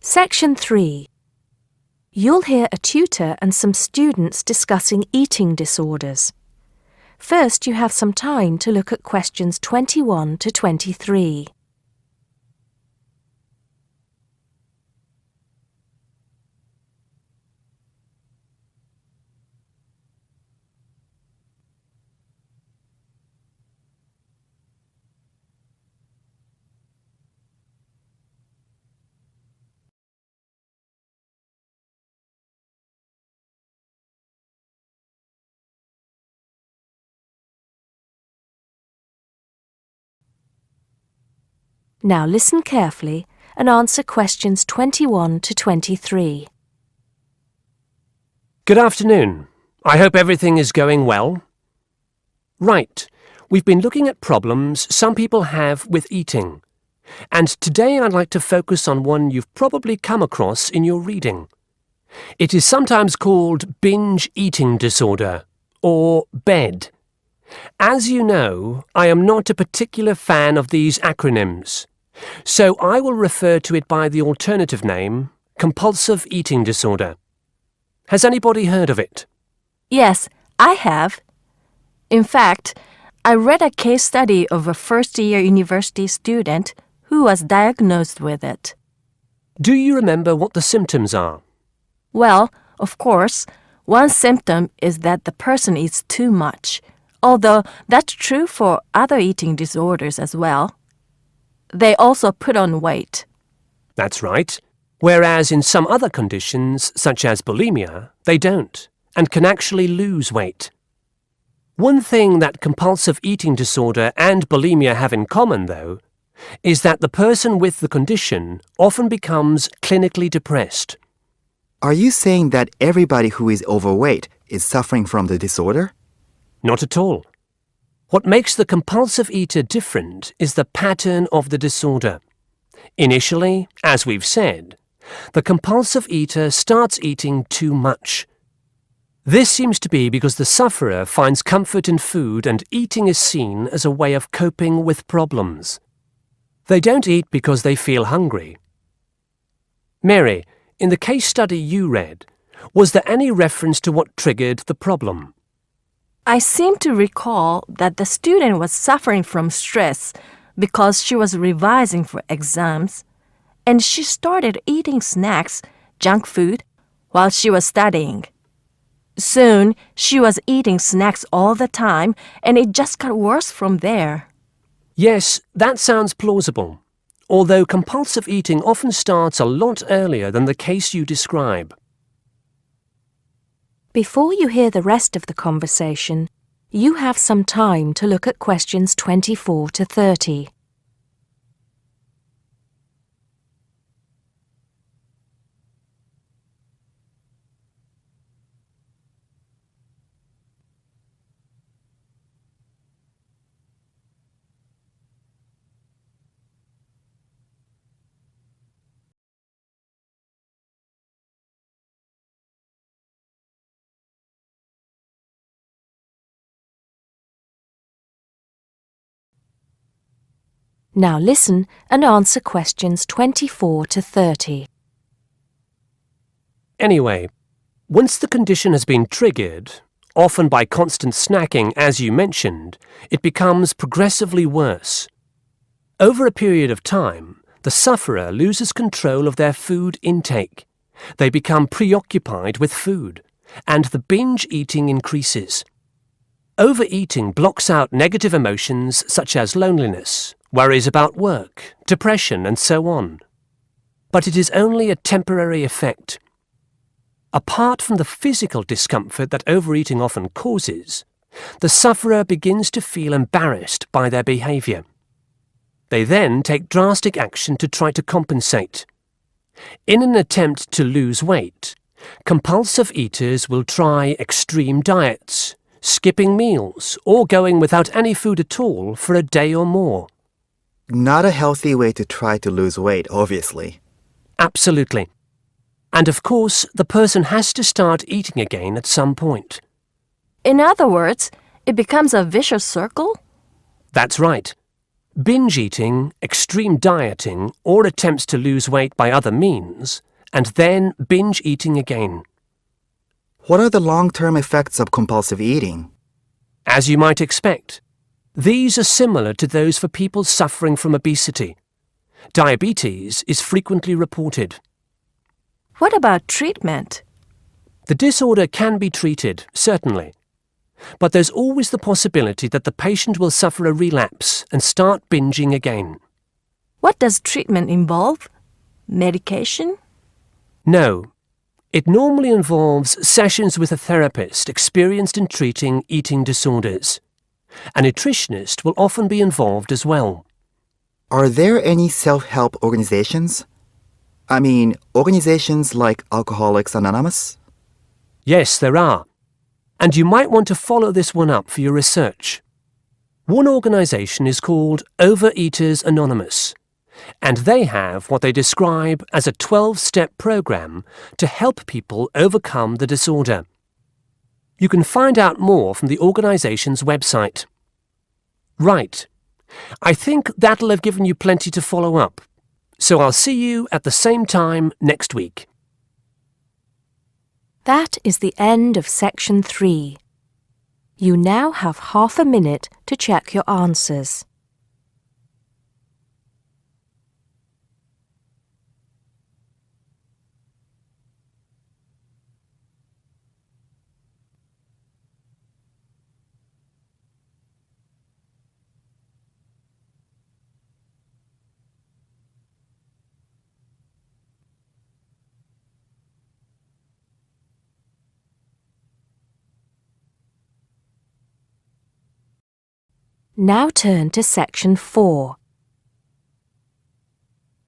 Section 3. You'll hear a tutor and some students discussing eating disorders. First, you have some time to look at questions 21 to 23. Now listen carefully and answer questions 21 to 23. Good afternoon. I hope everything is going well. Right, we've been looking at problems some people have with eating. And today I'd like to focus on one you've probably come across in your reading. It is sometimes called binge eating disorder, or BED. As you know, I am not a particular fan of these acronyms, so I will refer to it by the alternative name, compulsive eating disorder. Has anybody heard of it? Yes, I have. In fact, I read a case study of a first-year university student who was diagnosed with it. Do you remember what the symptoms are? Well, of course, one symptom is that the person eats too much, although that's true for other eating disorders as well. They also put on weight. That's right. Whereas in some other conditions, such as bulimia, they don't, and can actually lose weight. One thing that compulsive eating disorder and bulimia have in common, though, is that the person with the condition often becomes clinically depressed. Are you saying that everybody who is overweight is suffering from the disorder? Not at all. What makes the compulsive eater different is the pattern of the disorder. Initially, as we've said, the compulsive eater starts eating too much. This seems to be because the sufferer finds comfort in food and eating is seen as a way of coping with problems. They don't eat because they feel hungry. Mary, in the case study you read, was there any reference to what triggered the problem? I seem to recall that the student was suffering from stress because she was revising for exams, and she started eating snacks, junk food, while she was studying. Soon, she was eating snacks all the time, and it just got worse from there. Yes, that sounds plausible, although compulsive eating often starts a lot earlier than the case you describe. Before you hear the rest of the conversation, you have some time to look at questions 24 to 30. Now listen and answer questions 24 to 30. Anyway, once the condition has been triggered, often by constant snacking as you mentioned, it becomes progressively worse. Over a period of time, the sufferer loses control of their food intake. They become preoccupied with food, and the binge eating increases. Overeating blocks out negative emotions such as loneliness, worries about work, depression, and so on. But it is only a temporary effect. Apart from the physical discomfort that overeating often causes, the sufferer begins to feel embarrassed by their behavior. They then take drastic action to try to compensate. In an attempt to lose weight, compulsive eaters will try extreme diets, skipping meals, or going without any food at all for a day or more. Not a healthy way to try to lose weight, obviously. Absolutely. And of course, the person has to start eating again at some point. In other words, it becomes a vicious circle? That's right. binge eating, extreme dieting, or attempts to lose weight by other means, and then binge eating again. What are the long-term effects of compulsive eating? As you might expect, these are similar to those for people suffering from obesity. Diabetes is frequently reported. What about treatment? The disorder can be treated, certainly, but there's always the possibility that the patient will suffer a relapse and start binging again. What does treatment involve? Medication? No. It normally involves sessions with a therapist experienced in treating eating disorders. A nutritionist will often be involved as well. Are there any self-help organizations? I mean, organizations like Alcoholics Anonymous? Yes, there are. And you might want to follow this one up for your research. One organization is called Overeaters Anonymous, and they have what they describe as a 12-step program to help people overcome the disorder. You can find out more from the organization's website. Right. I think that'll have given you plenty to follow up. So I'll see you at the same time next week. That is the end of section 3. You now have half a minute to check your answers. Now turn to section 4.